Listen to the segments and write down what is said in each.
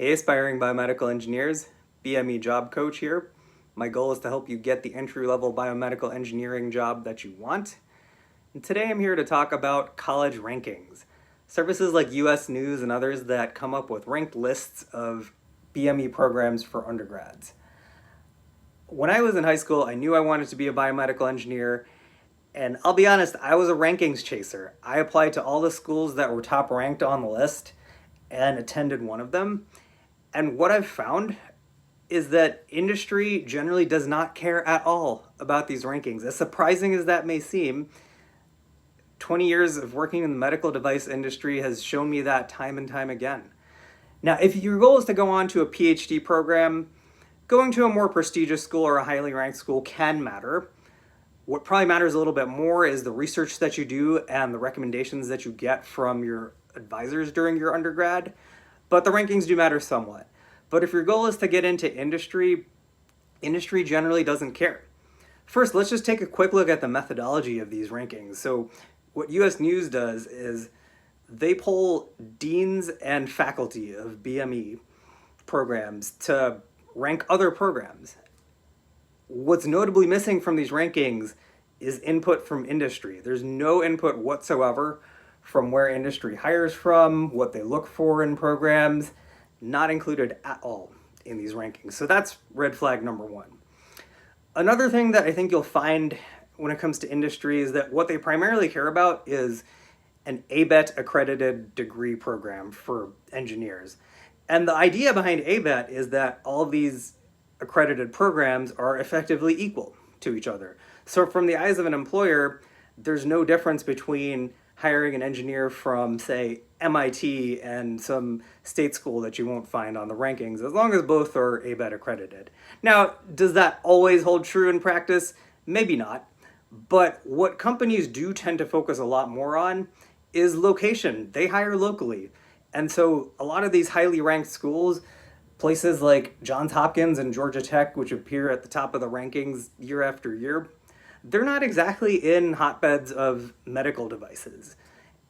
Hey, aspiring biomedical engineers, BME Job Coach here. My goal is to help you get the entry-level biomedical engineering job that you want. And today I'm here to talk about college rankings. Services like US News and others that come up with ranked lists of BME programs for undergrads. When I was in high school, I knew I wanted to be a biomedical engineer, and I'll be honest, I was a rankings chaser. I applied to all the schools that were top ranked on the list and attended one of them. And what I've found is that industry generally does not care at all about these rankings. As surprising as that may seem, 20 years of working in the medical device industry has shown me that time and time again. Now, if your goal is to go on to a PhD program, going to a more prestigious school or a highly ranked school can matter. What probably matters a little bit more is the research that you do and the recommendations that you get from your advisors during your undergrad. But the rankings do matter somewhat. But if your goal is to get into industry, industry generally doesn't care. First, let's just take a quick look at the methodology of these rankings. So what US News does is they poll deans and faculty of BME programs to rank other programs. What's notably missing from these rankings is input from industry. There's no input whatsoever from where industry hires from, what they look for in programs, not included at all in these rankings. So that's red flag number one. Another thing that I think you'll find when it comes to industry is that what they primarily care about is an ABET accredited degree program for engineers. And the idea behind ABET is that all of these accredited programs are effectively equal to each other. So from the eyes of an employer, there's no difference between hiring an engineer from, say, MIT and some state school that you won't find on the rankings, as long as both are ABET accredited. Now, does that always hold true in practice? Maybe not. But what companies do tend to focus a lot more on is location. They hire locally. And so a lot of these highly ranked schools, places like Johns Hopkins and Georgia Tech, which appear at the top of the rankings year after year, they're not exactly in hotbeds of medical devices.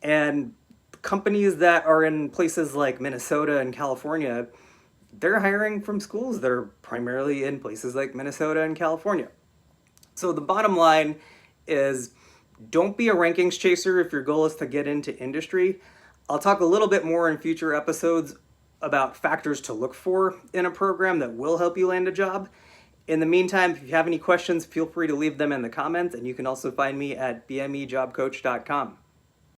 And companies that are in places like Minnesota and California, they're hiring from schools that are primarily in places like Minnesota and California. So the bottom line is, don't be a rankings chaser if your goal is to get into industry. I'll talk a little bit more in future episodes about factors to look for in a program that will help you land a job. In the meantime, if you have any questions, feel free to leave them in the comments, and you can also find me at bmejobcoach.com.